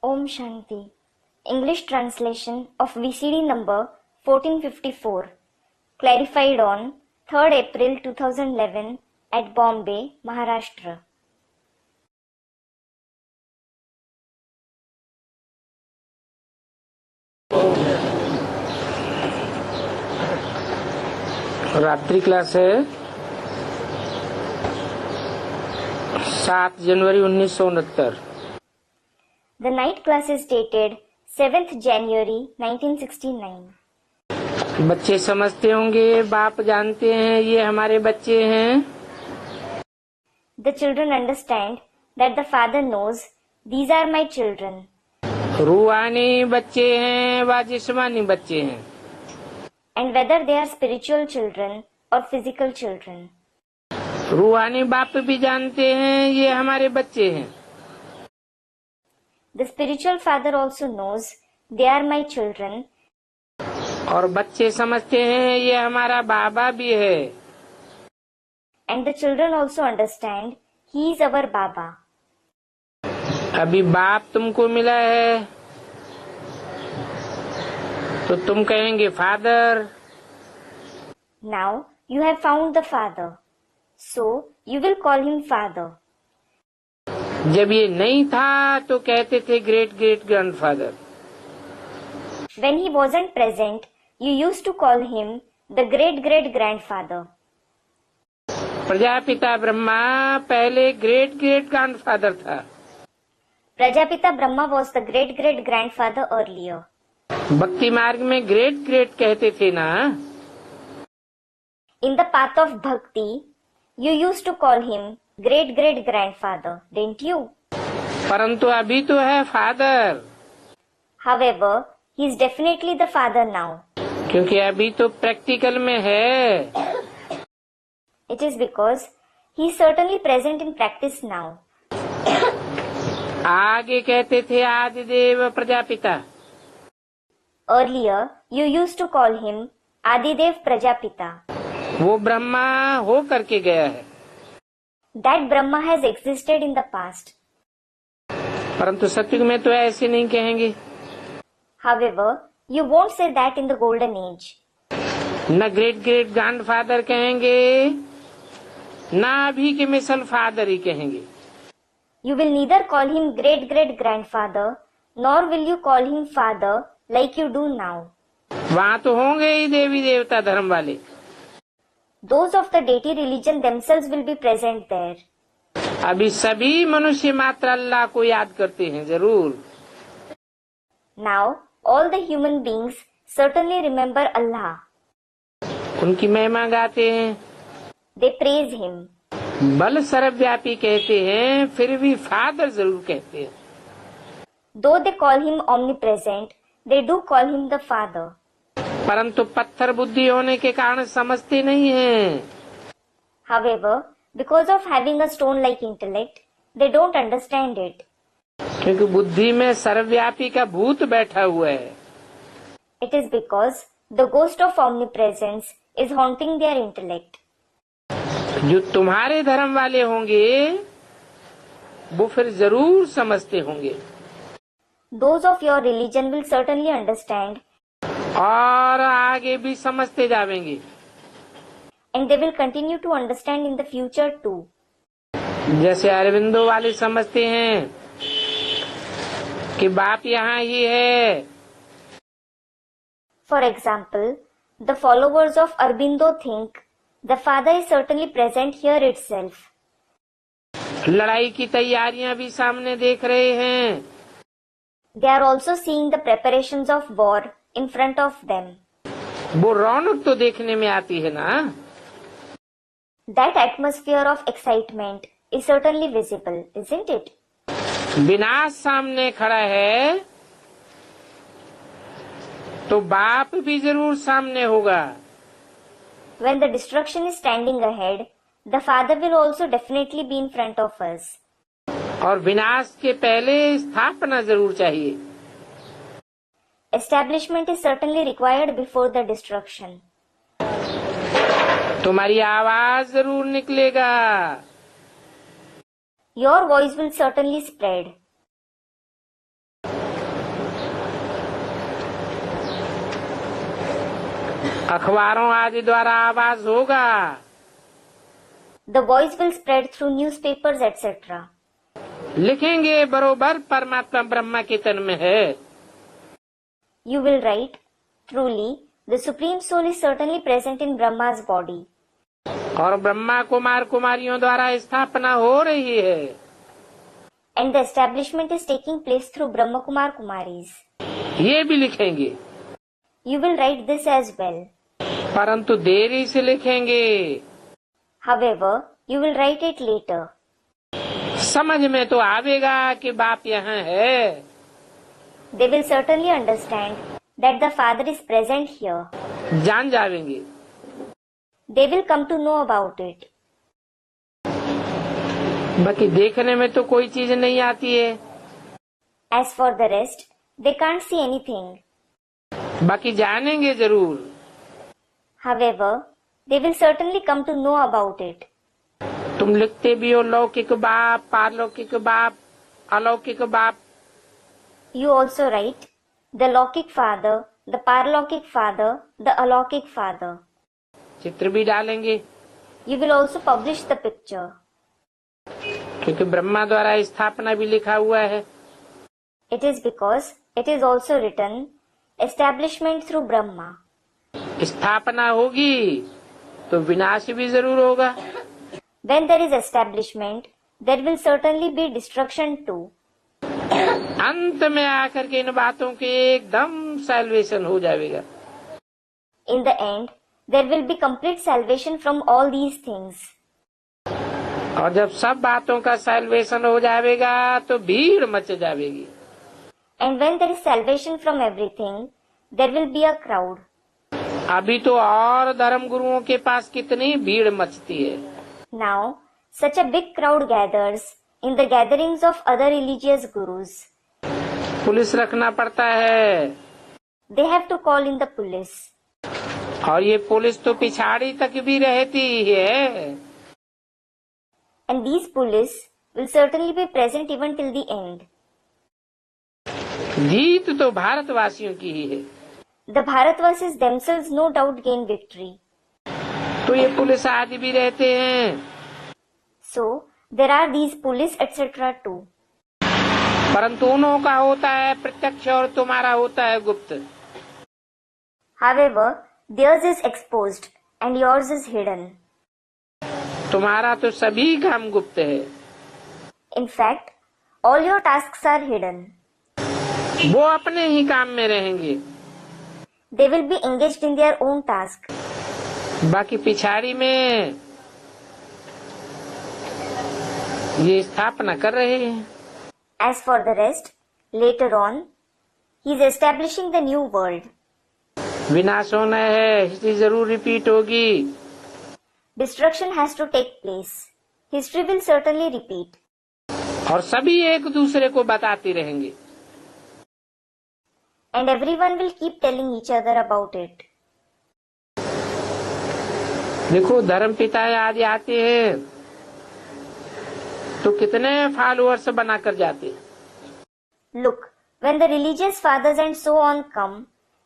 Om Shanti. English translation of VCD number 1454, clarified on 3rd April 2011 at Bombay, Maharashtra. रात्रि class है 7 जनवरी 1969। The night class is dated 7th January 1969. बच्चे समझते होंगे, बाप जानते हैं ये हमारे बच्चे हैं। The children understand that the father knows these are my children. रूहानी बच्चे हैं व जिस्मानी बच्चे हैं। And whether they are spiritual children or physical children. रूहानी बाप भी जानते हैं ये हमारे बच्चे हैं। The spiritual father also knows they are my children. और बच्चे समझते हैं ये हमारा बाबा भी है। And the children also understand he is our Baba. अभी बाप तुमको मिला है तो तुम कहेंगे father. Now you have found the father, so you will call him father. जब ये नहीं था तो कहते थे great great grandfather. When he wasn't present, you used to call him the great great grandfather. Prajapita Brahma पहले ग्रेट ग्रेट ग्रैंडफादर था। Prajapita Brahma was the great great grandfather earlier. भक्ति मार्ग में ग्रेट ग्रेट कहते थे ना। In the path of bhakti, you used to call him great great grandfather, didn't you? परंतु अभी तो है father. However, he is definitely the father now. क्योंकि अभी तो प्रैक्टिकल में है। It is because he is certainly present in practice now. आगे कहते थे आदिदेव Prajapita. Earlier, you used to call him Adidev Prajapita. वो ब्रह्मा हो करके गया है। That Brahma has existed in the past. परंतु सत्युग में तो ऐसे नहीं कहेंगे। However, you won't say that in the golden age. न ग्रेट ग्रेट ग्रैंडफादर कहेंगे, न अभी के मिसल फादर ही कहेंगे। You will neither call him great great grandfather, nor will you call him father like you do now. वहाँ तो होंगे ही देवी देवता धर्म वाले। Those of the deity religion themselves will be present there. अभी सभी मनुष्य मात्र अल्लाह को याद करते हैं जरूर। Now, all the human beings certainly remember Allah. उनकी महिमा गाते हैं। They praise him. बल सर्वव्यापी कहते हैं, फिर भी फादर जरूर कहते हैं। Though they call him omnipresent, they do call him the father. परंतु पत्थर बुद्धि होने के कारण समझते नहीं हैं। However, because of having a stone-like intellect, they don't understand it. क्योंकि बुद्धि में सर्वव्यापी का भूत बैठा हुआ है। It is because the ghost of omnipresence is haunting their intellect. जो तुम्हारे धर्म वाले होंगे वो फिर जरूर समझते होंगे। Those of your religion will certainly understand. और आगे भी समझते जाएंगे। And they will continue to understand in the future too. जैसे अरविंदो वाले समझते हैं कि बाप यहाँ ही है। For example, the followers of Aurobindo think the father is certainly present here itself. लड़ाई की तैयारियां भी सामने देख रहे हैं। They are also seeing the preparations of war in front of them. वो रौनक तो देखने में आती है ना। That atmosphere of excitement is certainly visible, isn't it? विनाश सामने खड़ा है तो बाप भी जरूर सामने होगा। When the destruction is standing ahead, the father will also definitely be in front of us. और विनाश के पहले स्थापना जरूर चाहिए। Establishment is certainly required before the destruction. तुम्हारी आवाज जरूर निकलेगा। Your voice will certainly spread. अखबारों आदि द्वारा आवाज होगा। The voice will spread through newspapers, etc. लिखेंगे बरोबर परमात्मा ब्रह्मा के तन में है। You will write, truly, the Supreme Soul is certainly present in Brahma's body. और ब्रह्मा कुमार कुमारियों द्वारा स्थापना हो रही है। And the establishment is taking place through Brahma Kumar Kumaris. ये भी लिखेंगे। You will write this as well. परंतु देरी से लिखेंगे। However, you will write it later. समझ में तो आवेगा कि बाप यहाँ है। They will certainly understand that the Father is present here. जान जावेंगे। They will come to know about it. बाकी देखने में तो कोई चीज नहीं आती है। As for the rest, they can't see anything. बाकी जानेंगे जरूर। However, they will certainly come to know about it. तुम लिखते भी हो लौकिक बाप, पारलौकिक बाप, अलौकिक बाप। You also write the Laukic Father, the Paralaukic Father, the Alaukic Father. चित्र भी डालेंगे। You will also publish the picture. क्योंकि ब्रह्मा द्वारा स्थापना भी लिखा हुआ है। It is because it is also written establishment through Brahma. स्थापना होगी तो विनाश भी जरूर होगा। When there is establishment, there will certainly be destruction too. अंत में आकर के इन बातों के एकदम सैल्वेशन हो जाएगा। In the end, there will be complete salvation from all these things. और जब सब बातों का सैल्वेशन हो जाएगा तो भीड़ मच जाएगी। And when there is salvation from everything, there will be a crowd. अभी तो और धर्म गुरुओं के पास कितनी भीड़ मचती है। Now, such a big crowd gathers in the gatherings of other religious gurus. Police रखना पड़ता है। They have to call in the police. और ये पुलिस तो पिछाड़ी तक भी रहती है। And these police will certainly be present even till the end. जीत तो भारतवासियों की ही है। The Bharatvasis themselves no doubt gain victory. तो ये पुलिस आदि भी रहते हैं। So, there are these police etc. too. परंतु उन्हों का होता है प्रत्यक्ष और तुम्हारा होता है गुप्त। However, theirs is exposed and yours is hidden. तुम्हारा तो सभी काम गुप्त है। In fact, all your tasks are hidden. वो अपने ही काम में रहेंगे। They will be engaged in their own task. बाकी पिछाड़ी में ये स्थापना कर रहे हैं। As for the rest, later on, he is establishing the new world. विनाश होना है, हिस्ट्री जरूर रिपीट होगी। Destruction has to take place. History will certainly repeat. और सभी एक दूसरे को बताते रहेंगे। And everyone will keep telling each other about it. देखो धर्म पिता आदि आते हैं तो कितने फॉलोअर्स बनाकर जाते हैं। Look, when the religious fathers and so on come,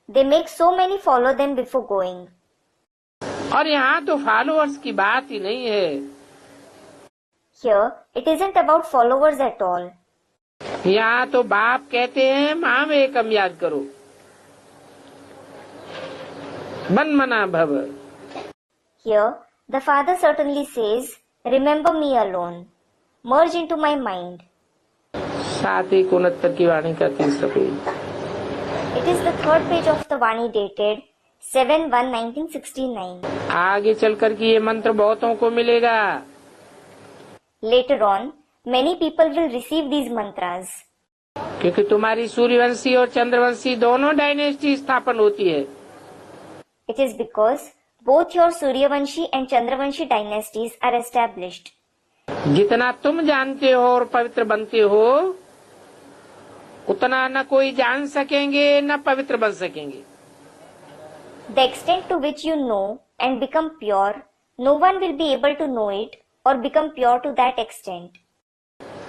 they make so many follow them before going. और यहाँ तो फॉलोअर्स की बात ही नहीं है। Here, it isn't about followers at all. यहाँ तो बाप कहते हैं माम एकम याद करो, मन मना भव। Here, the Father certainly says, remember me alone. Merge into my mind. 7:69 की वाणी का 30 page. It is the third page of the Vani dated 7/1/1969. आगे चलकर के ये मंत्र बहुतों को मिलेगा। Later on, many people will receive these mantras. क्योंकि तुम्हारी सूर्यवंशी और चंद्रवंशी दोनों डायनेस्टी स्थापन होती है। It is because both your Suryavanshi and Chandravanshi dynasties are established. जितना तुम जानते हो और पवित्र बनते हो उतना न कोई जान सकेंगे न पवित्र बन सकेंगे। The extent to which you know and become pure, no one will be able to know it or become pure to that extent.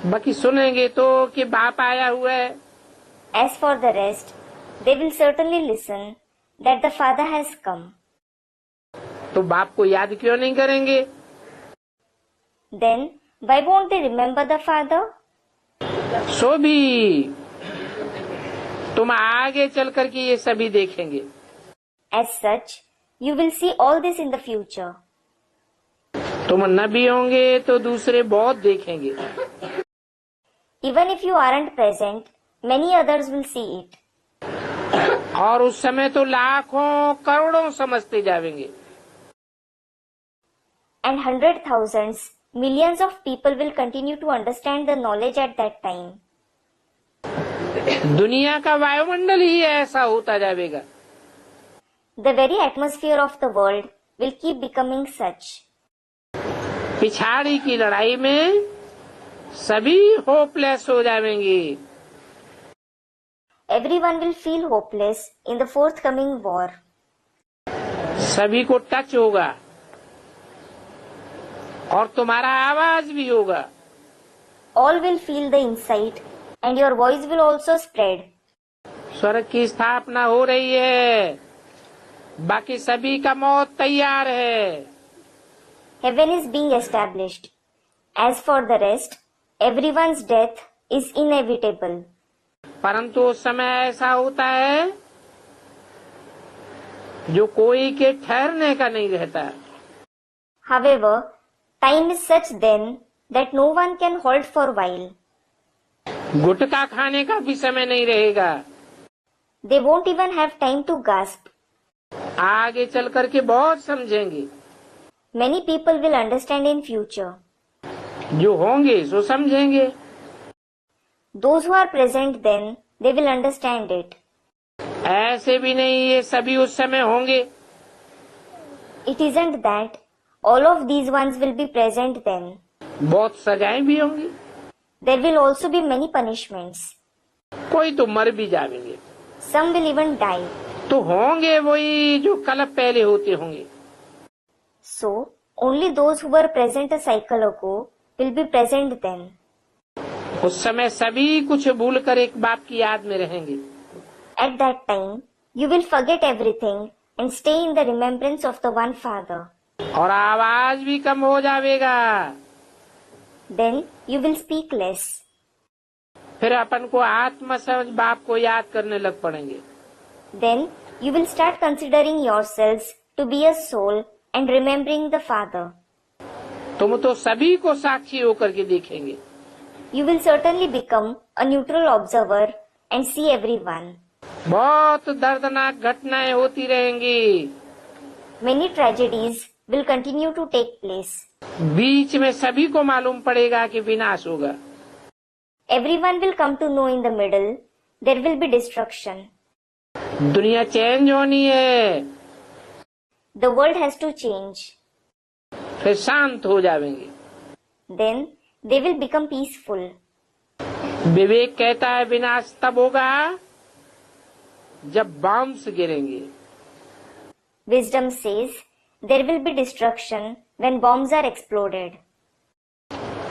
बाकी सुनेंगे तो कि बाप आया हुआ है। As for the rest, they will certainly listen that the Father has come. तो बाप को याद क्यों नहीं करेंगे? Then why won't they remember the father? सो भी तुम आगे चल करके ये सभी देखेंगे। As such, you will see all this in the future. तुम न भी होंगे तो दूसरे बहुत देखेंगे। Even if you aren't present, many others will see it. और उस समय तो लाखों करोड़ों समझते जाएंगे। And 100,000s, millions of people will continue to understand the knowledge at that time. दुनिया का वायुमंडल ही ऐसा होता जाएगा। The very atmosphere of the world will keep becoming such. पिछाड़ी की लड़ाई में सभी होपलेस हो जाएंगे। Everyone will feel hopeless in the forthcoming war. सभी को टच होगा और तुम्हारा आवाज भी होगा। All will feel the insight and your voice will also spread. स्वर्ग की स्थापना हो रही है, बाकी सभी का मौत तैयार है। Heaven is being established. As for the rest, everyone's death is inevitable. परंतु उस समय ऐसा होता है जो कोई के ठहरने का नहीं रहता। However, time is such then that no one can halt for a while. गुटखा खाने का भी समय नहीं रहेगा। They won't even have time to gasp. आगे चल करके बहुत समझेंगे। Many people will understand in future. जो होंगे सो समझेंगे। Those who are present then, they will understand it. ऐसे भी नहीं ये सभी उस समय होंगे। It isn't that all of these ones will be present then. बहुत सजाएं भी होंगी। There will also be many punishments. कोई तो मर भी जाएंगे। Some will even die. तो होंगे वही जो कल पहले होते होंगे। So, only those who were present a cycle ago will be present then. उस समय सभी कुछ भूल कर एक बाप की याद में रहेंगे। At that time, you will forget everything and stay in the remembrance of the one Father. और आवाज भी कम हो जाएगा। Then you will speak less. फिर अपन को आत्मा समझ बाप को याद करने लग पड़ेंगे। Then you will start considering yourselves to be a soul and remembering the Father. तुम तो सभी को साक्षी होकर के देखेंगे। You will certainly become a neutral observer and see everyone. बहुत दर्दनाक घटनाएं होती रहेंगी। Many tragedies will continue to take place. बीच में सभी को मालूम पड़ेगा कि विनाश होगा। Everyone will come to know in the middle there will be destruction. दुनिया चेंज होनी है। The world has to change. फिर शांत हो जाएंगे। Then they will become peaceful. विवेक कहता है विनाश तब होगा जब बॉम्ब्स गिरेंगे। Wisdom says there will be destruction when bombs are exploded.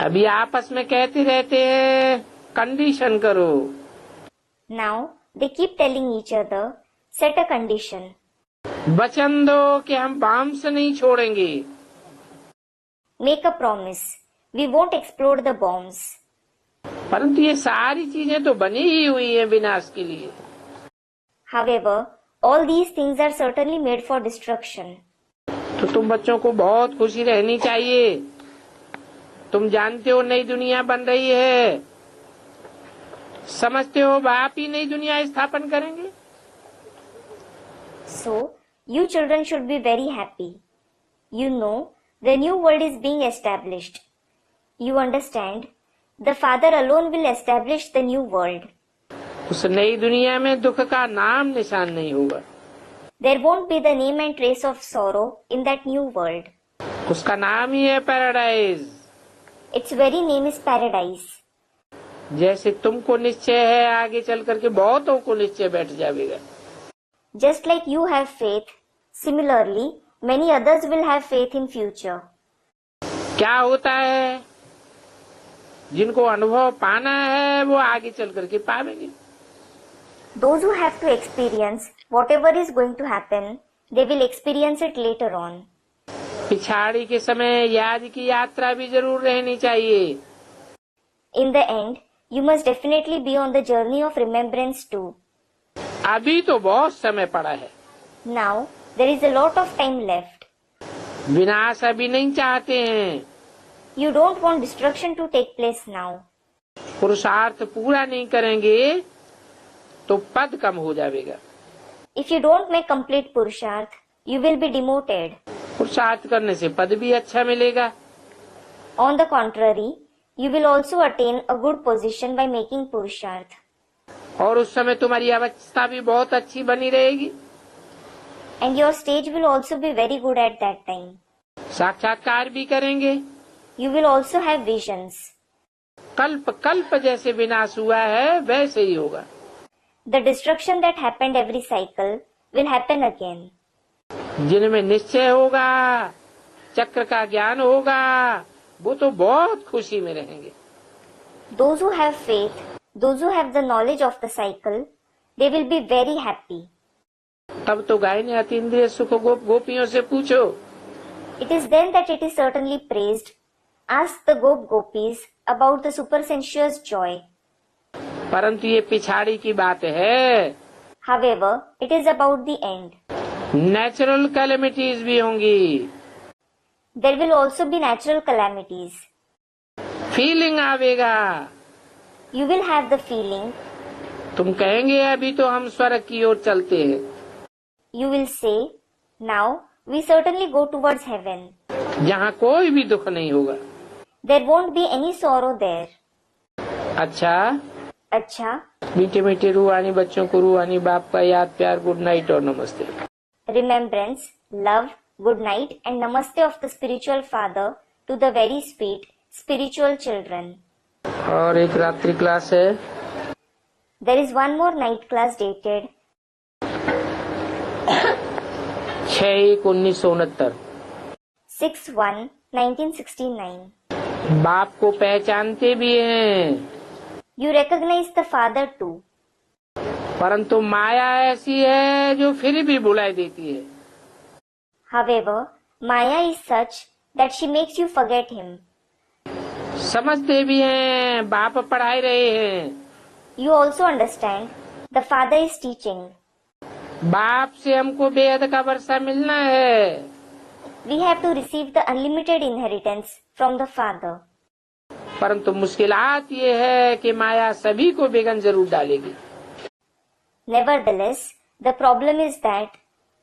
अभी आपस में कहते रहते हैं कंडीशन करो। Now they keep telling each other, set a condition. वचन दो कि हम बॉम्ब्स नहीं छोड़ेंगे। Make a promise. We won't explode the bombs. परंतु ये सारी चीजें तो बनी ही हुई है विनाश के लिए। However, all these things are certainly made for destruction. तो तुम बच्चों को बहुत खुशी रहनी चाहिए। तुम जानते हो नई दुनिया बन रही है, समझते हो बाप ही नई दुनिया स्थापन करेंगे। So, you children should be very happy. You know, the new world is being established. You understand, the Father alone will establish the new world. उस नई दुनिया में दुख का नाम निशान नहीं होगा। There won't be the name and trace of sorrow in that new world. उसका नाम ही है paradise. Its very name is paradise. जैसे तुमको निश्चय है आगे चल करके बहुतों को निश्चय बैठ जाएगा। Just like you have faith, similarly, many others will have faith in future. क्या होता है जिनको अनुभव पाना है वो आगे चल करके पाएंगे। Those who have to experience whatever is going to happen, they will experience it later on. पिछाड़ी के समय याद की यात्रा भी जरूर रहनी चाहिए। In the end, you must definitely be on the journey of remembrance too. अभी तो बहुत समय पड़ा है। Now, there is a lot of time left. विनाश अभी नहीं चाहते हैं। You don't want destruction to take place now. पुरुषार्थ पूरा नहीं करेंगे तो पद कम हो जाएगा। If you don't make complete Purusharth, you will be demoted. पुरुषार्थ करने से पद भी अच्छा मिलेगा। On the contrary, you will also attain a good position by making Purusharth. और उस समय तुम्हारी अवस्था भी बहुत अच्छी बनी रहेगी। And your stage will also be very good at that time. साक्षात्कार भी करेंगे। You will also have visions. कल्प कल्प जैसे विनाश हुआ है वैसे ही होगा। The destruction that happened every cycle will happen again. जिनमें निश्चय होगा, चक्र का ज्ञान होगा, वो तो बहुत खुशी में रहेंगे। Those who have faith, those who have the knowledge of the cycle, they will be very happy. तब तो गायने अतीन्द्रिय सुख गोपियों से पूछो। It is then that it is certainly praised. Ask the gopis about the supersensuous joy. परंतु ये पिछाड़ी की बात है। However, it is about the end. Natural calamities भी होंगी। There will also be natural calamities. Feeling आवेगा। You will have the feeling. तुम कहेंगे अभी तो हम स्वर्ग की ओर चलते हैं। You will say, now we certainly go towards heaven. जहाँ कोई भी दुख नहीं होगा। There won't be any sorrow there. अच्छा, मीठे मीठे रूहानी बच्चों को रूहानी बाप का याद प्यार गुड नाइट और नमस्ते। remembrance, love, good night and namaste of the spiritual father to the very sweet spiritual children. और एक रात्रि क्लास है। There is one more night class dated 6/1/1969। 6/1/1969. बाप को पहचानते भी हैं। You recognize the father too. परंतु माया ऐसी है जो फिर भी बुलाई देती है। However, Maya is such that she makes you forget him. समझते भी हैं, बाप पढ़ाई रहे हैं। You also understand the father is teaching. बाप से हमको बेहद का वर्षा मिलना है। We have to receive the unlimited inheritance from the father. परंतु मुश्किलात ये है कि माया सभी को बेगन जरूर डालेगी। Nevertheless, the problem is that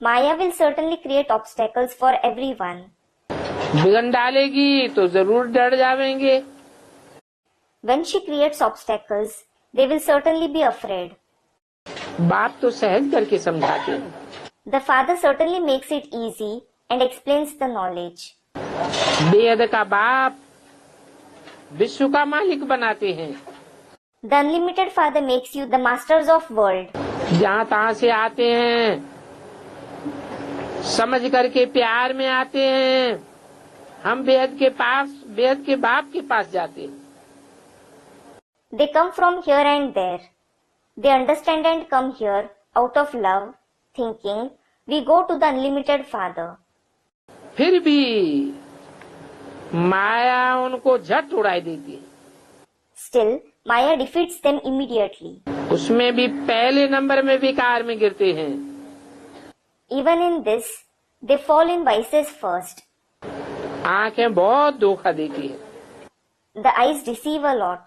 Maya will certainly create obstacles for everyone. बेगन डालेगी तो जरूर डर जाएंगे। When she creates obstacles, they will certainly be afraid. बाप तो सहज करके समझाते हैं। The father certainly makes it easy and explains the knowledge. बेहद का बाप विश्व का मालिक बनाते हैं। The unlimited father makes you the masters of world. जहाँ तहाँ से आते हैं, समझ करके प्यार में आते हैं। हम बेहद के बाप के पास जाते हैं। They come from here and there. They understand and come here out of love, thinking we go to the unlimited father. फिर भी माया उनको झट उड़ाई देती है। Still, Maya defeats them immediately. उसमें भी पहले नंबर में विकार में गिरते हैं। Even in this, they fall in vices first. आंखें बहुत धोखा देती है। The eyes deceive a lot.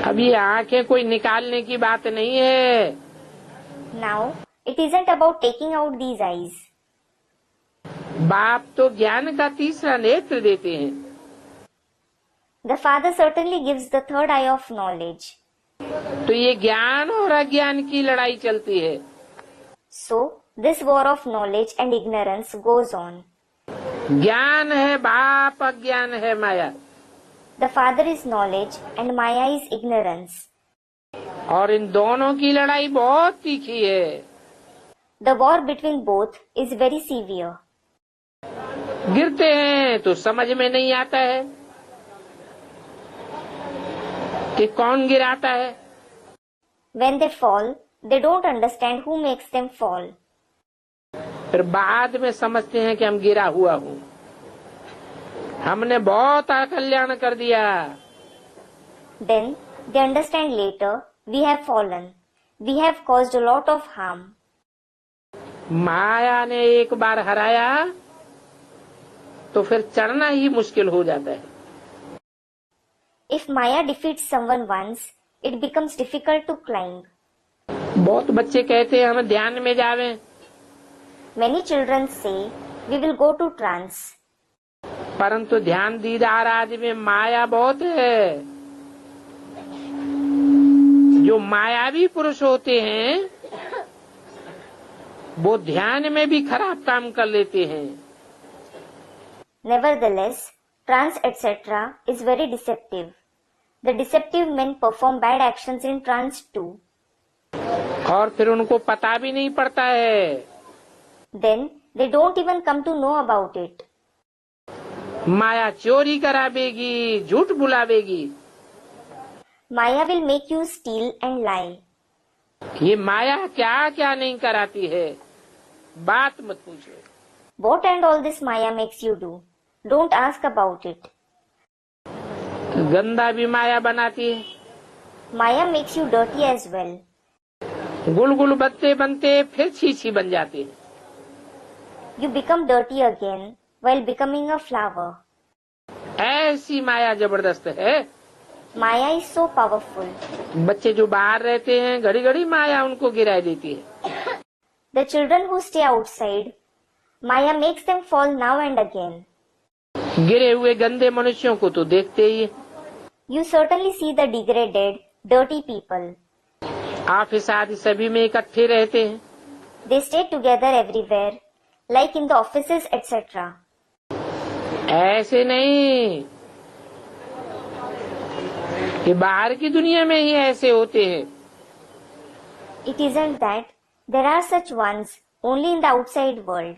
अब ये आंखें कोई निकालने की बात नहीं है। Now, it isn't about taking out these eyes. बाप तो ज्ञान का तीसरा नेत्र देते हैं। The father certainly gives the third eye of knowledge. तो ये ज्ञान और अज्ञान की लड़ाई चलती है। So, this war of knowledge and ignorance goes on. ज्ञान है बाप, अज्ञान है माया। The father is knowledge and Maya is ignorance. और इन दोनों की लड़ाई बहुत तीखी है। The war between both is very severe. गिरते हैं तो समझ में नहीं आता है कि कौन गिराता है। When they fall, they don't understand who makes them fall. फिर बाद में समझते हैं कि हम गिरा हुआ हूँ, हमने बहुत कल्याण कर दिया। Then they understand later, we have fallen. We have caused a lot of harm. माया ने एक बार हराया तो फिर चढ़ना ही मुश्किल हो जाता है। If Maya defeats someone once, it becomes difficult to climb. बहुत बच्चे कहते हैं हम ध्यान में जावें, Many children say, we will go to trance. परंतु ध्यान दीदार आदि में माया बहुत है। जो मायावी पुरुष होते हैं वो ध्यान में भी खराब काम कर लेते हैं। Nevertheless, trance etc. is very deceptive. The deceptive men perform bad actions in trance too. और फिर उनको पता भी नहीं पड़ता है। Then they don't even come to know about it. माया चोरी करावेगी, झूठ बुलावेगी। Maya will make you steal and lie. ये माया क्या क्या नहीं कराती है, बात मत पूछो। What and all this Maya makes you do? Don't ask about it. गंदा भी माया बनाती है। Maya makes you dirty as well. गुलगुल बनते बनते फिर छीछी बन जाते हैं। You become dirty again while becoming a flower. ऐसी माया जबरदस्त है। Maya is so powerful. बच्चे जो बाहर रहते हैं घड़ी घड़ी माया उनको गिरा देती है। The children who stay outside, Maya makes them fall now and again. गिरे हुए गंदे मनुष्यों को तो देखते ही। You certainly see the degraded, dirty people. Office आदि सभी में इकट्ठे रहते हैं। They stay together everywhere, like in the offices etc. ऐसे नहीं, ये बाहर की दुनिया में ही ऐसे होते हैं। It isn't that there are such ones only in the outside world.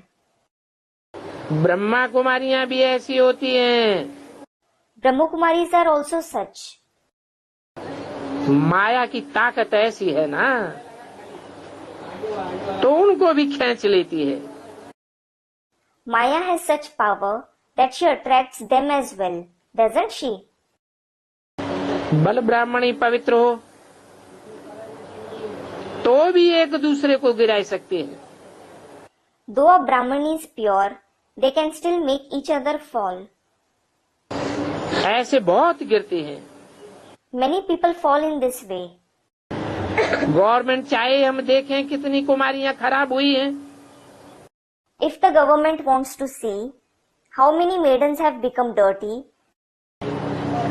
Brahma कुमारियां भी ऐसी होती हैं। Brahma Kumaris are also such. माया की ताकत ऐसी है ना, तो उनको भी खींच लेती है। Maya has such power that she attracts them as well, doesn't she? बल ब्राह्मणी पवित्र हो तो भी एक दूसरे को गिरा सकते हैं। Though a Brahman is pure, they can still make each other fall. ऐसे बहुत गिरते हैं। Many people fall in this way. Government चाहे हम देखें कितनी कुमारियां खराब हुई हैं, If the government wants to see how many maidens have become dirty,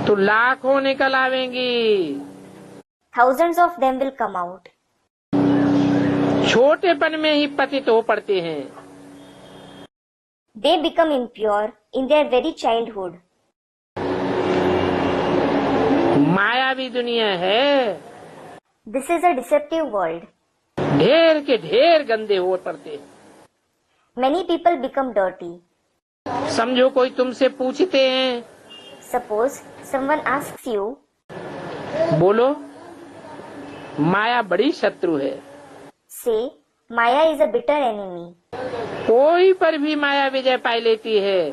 तो लाखों निकल आवेंगी। thousands of them will come out. छोटेपन में ही पतित हो पड़ते हैं। They become impure in their very childhood. मायावी दुनिया है। This is a deceptive world. ढेर के ढेर गंदे हो पड़ते हैं। Many people become dirty. समझो कोई तुमसे पूछते हैं, Suppose someone asks you, बोलो माया बड़ी शत्रु है। say, Maya is a bitter enemy. कोई पर भी माया विजय पाई लेती है।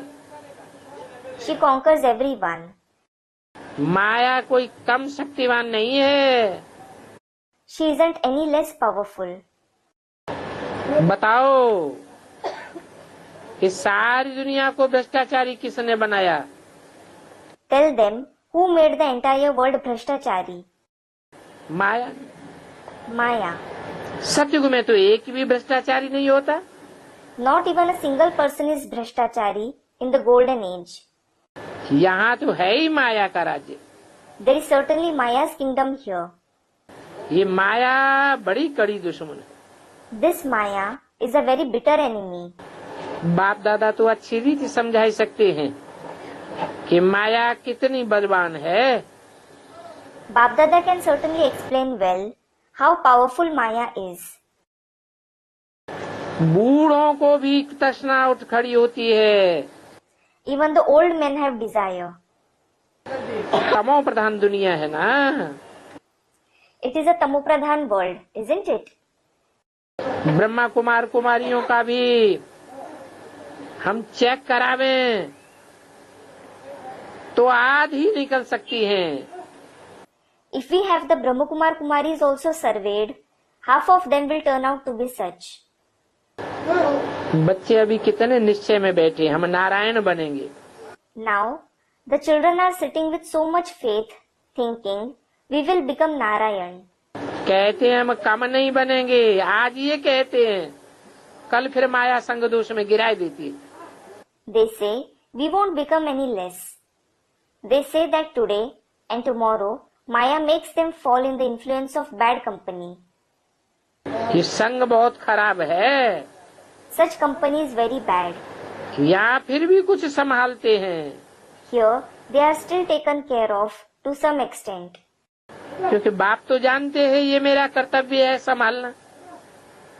She conquers everyone. माया कोई कम शक्तिवान नहीं है। She isn't any less powerful. बताओ इस सारी दुनिया को भ्रष्टाचारी किसने बनाया? Tell them who made the entire world Bhrashtachari. Maya. Maya. सतयुग में तो एक भी भ्रष्टाचारी नहीं होता। Not even a single person is Bhrashtachari in the golden age. यहाँ तो है ही माया का राज्य। There is certainly Maya's kingdom here. ये माया बड़ी कड़ी दुश्मन है। This Maya is a very bitter enemy. बाप दादा तो अच्छी रीति समझा ही सकते हैं कि माया कितनी बलवान है। Bap Dada can certainly explain well how powerful Maya is. बूढ़ों को भी तृष्णा उठ खड़ी होती है। Even the old men have desire. तमो प्रधान दुनिया है ना। It is a Tamopradhan world, isn't it? Brahma Kumar कुमारियों का भी हम चेक करावें तो आधी निकल सकती हैं। If we have the Brahma Kumar Kumaris also surveyed, half of them will turn out to be such. बच्चे अभी कितने निश्चय में बैठे, हम नारायण बनेंगे। Now, the children are sitting with so much faith, thinking, we will become Narayan. कहते हैं हम कम नहीं बनेंगे, आज ये कहते हैं, कल फिर माया संग दोष में गिराई देती है। They say, we won't become any less. They say that today and tomorrow, Maya makes them fall in the influence of bad company. ये संग बहुत खराब है। Such company is very bad. या फिर भी कुछ संभालते हैं, Here, they are still taken care of to some extent. क्योंकि बाप तो जानते हैं ये मेरा कर्तव्य है संभालना।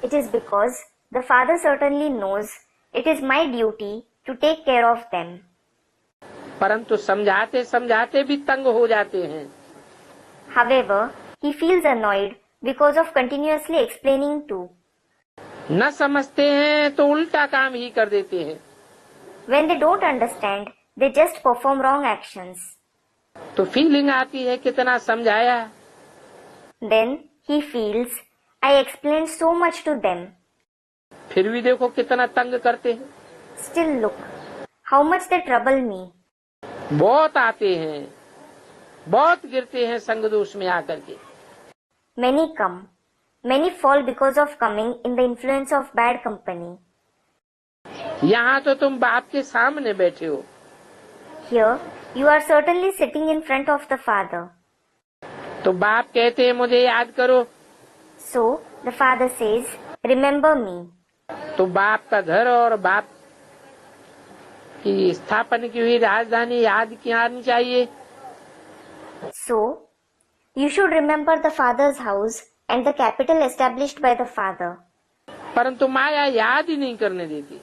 It is because the father certainly knows it is my duty to take care of them. परंतु समझाते समझाते भी तंग हो जाते हैं। However, he feels annoyed because of continuously explaining too. न समझते हैं तो उल्टा काम ही कर देते हैं। When they don't understand, they just perform wrong actions. तो फीलिंग आती है कितना समझाया, Then he feels, I explained so much to them. फिर भी देखो कितना तंग करते हैं। Still look, how much they trouble me. बहुत आते हैं, बहुत गिरते हैं संग दोष में आकर के। Many come, many fall because of coming in the influence of bad company. यहाँ तो तुम बाप के सामने बैठे हो, Here, you are certainly sitting in front of the father. तो बाप कहते हैं मुझे याद करो, So, the father says, remember me. तो बाप का घर और बाप की स्थापन की हुई राजधानी याद की आनी चाहिए। So, you should remember the father's house and the capital established by the father. परंतु माया याद ही नहीं करने देती।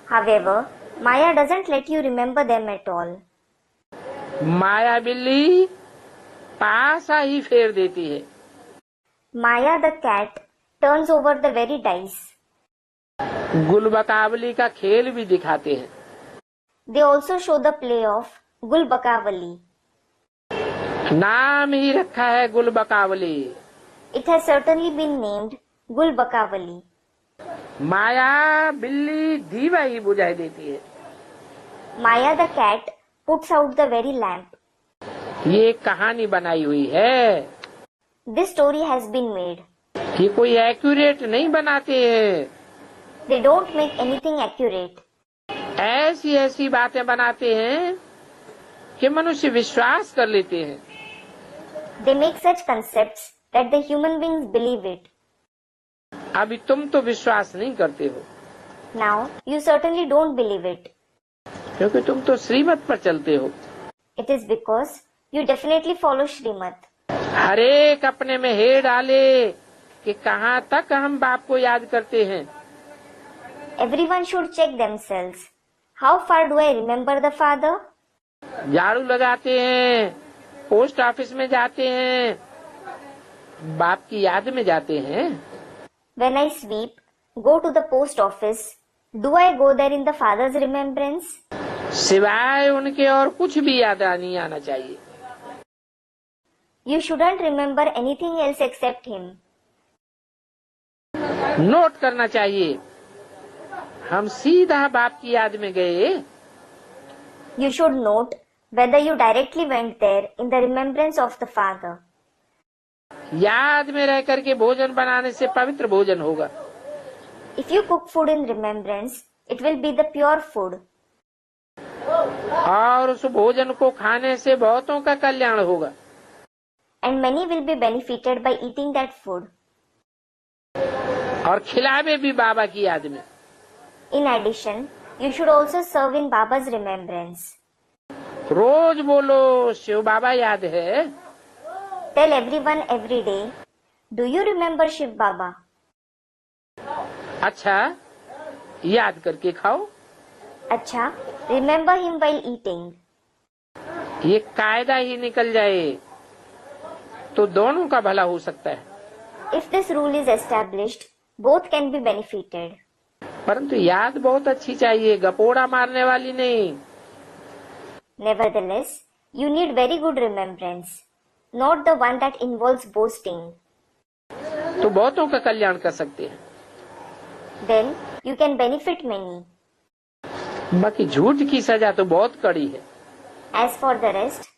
However, Maya doesn't let you remember them at all. माया बिल्ली पासा ही फेर देती है। Maya the cat turns over the very dice. गुल बकावली का खेल भी दिखाते हैं। They also show the play of Gul Bakavali. नाम ही रखा है गुल बकावली। It has certainly been named Gul Bakavali. माया बिल्ली दीवा ही बुझाई देती है। Maya the cat puts out the very lamp. ये कहानी बनाई हुई है, This story has been made. ये कोई एक्यूरेट नहीं बनाते हैं। They don't make anything accurate. ऐसी ऐसी बातें बनाते हैं कि मनुष्य विश्वास कर लेते हैं। They make such concepts that the human beings believe it. अभी तुम तो विश्वास नहीं करते हो, Now, you certainly don't believe it. क्योंकि तुम तो श्रीमत पर चलते हो। It is because you definitely follow Srimad. हर एक अपने में हे डाले कि कहाँ तक हम बाप को याद करते हैं। Everyone should check themselves. How far do I remember the father? झाड़ू लगाते हैं, पोस्ट ऑफिस में जाते हैं, बाप की याद में जाते हैं। When I sweep, go to the post office, do I go there in the father's remembrance? सिवाय उनके और कुछ भी याद नहीं आना चाहिए। You shouldn't remember anything else except him. Note करना चाहिए, हम सीधा बाप की याद में गए। You should note whether you directly went there in the remembrance of the father. याद में रह करके भोजन बनाने से पवित्र भोजन होगा। If you cook food in remembrance, it will be the pure food. और उस भोजन को खाने से बहुतों का कल्याण होगा। And many will be benefited by eating that food. और खिलावे भी बाबा की याद में। In addition, you should also serve in Baba's remembrance. रोज बोलो शिव बाबा याद है। Tell everyone every day, do you remember Shiv Baba? अच्छा, याद करके खाओ। अच्छा, remember him while eating. ये कायदा ही निकल जाए तो दोनों का भला हो सकता है। If this rule is established, Both can be benefited. परंतु याद बहुत अच्छी चाहिए, गपोड़ा मारने वाली नहीं। Nevertheless, you need very good remembrance, not the one that involves boasting. तो बहुतों का कल्याण कर सकते हैं। Then you can benefit many. बाकी झूठ की सजा तो बहुत कड़ी है। As for the rest,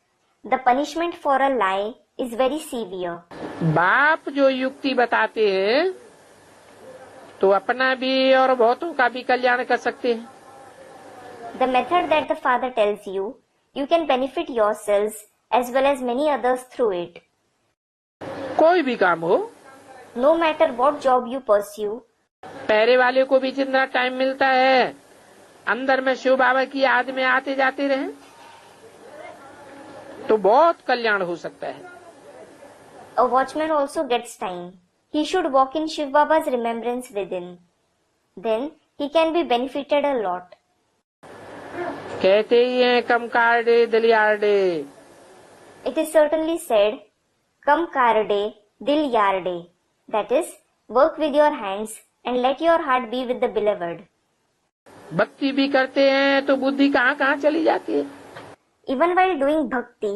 the punishment for a lie is very severe. बाप जो युक्ति बताते हैं तो अपना भी और बहुतों का भी कल्याण कर सकते हैं। The method that the Father tells you, you can benefit yourselves as well as many others through it. कोई भी काम हो, No matter what job you pursue, पहरे वाले को भी जितना टाइम मिलता है अंदर में शिव बाबा की याद में आते जाते रहे तो बहुत कल्याण हो सकता है। a watchman also gets time. He should walk in Shiv Baba's remembrance within. Then he can be benefited a lot. कहते ही हैं कम कार डे दलियार डे। It is certainly said, "Kam kar de, dil yar de." That is, work with your hands and let your heart be with the beloved. भक्ति भी करते हैं तो बुद्धि कहाँ कहाँ चली जाती है। Even while doing bhakti,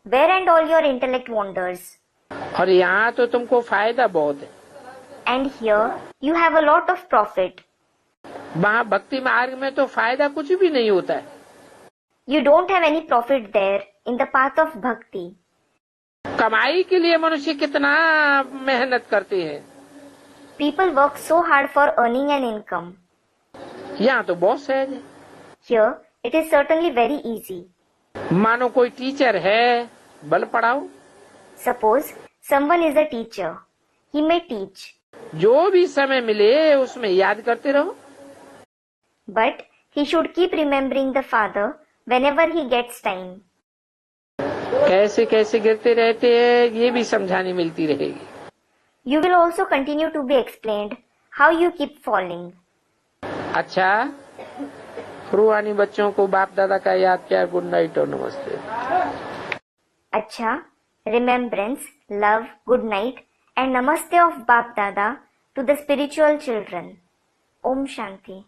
where and all your intellect wanders. और यहाँ तो तुमको फायदा बहुत है। And here you have a lot of profit. वहाँ भक्ति मार्ग में तो फायदा कुछ भी नहीं होता है। You don't have any profit there in the path of bhakti. कमाई के लिए मनुष्य कितना मेहनत करते हैं। People work so hard for earning an income. यहाँ तो बहुत सहज है। Here it is certainly very easy. मानो कोई टीचर है, बल पढ़ाओ। Suppose someone is a teacher. He may teach. जो भी समय मिले उसमें याद करते रहो। But he should keep remembering the Father whenever he gets time. कैसे कैसे गिरते रहते हैं ये भी समझानी मिलती रहेगी। You will also continue to be explained how you keep falling. अच्छा, रूहानी बच्चों को बाप दादा का याद किया। गुड नाइट और नमस्ते। Acha, remembrance, love, good night and namaste of Bap Dada to the spiritual children. Om Shanti.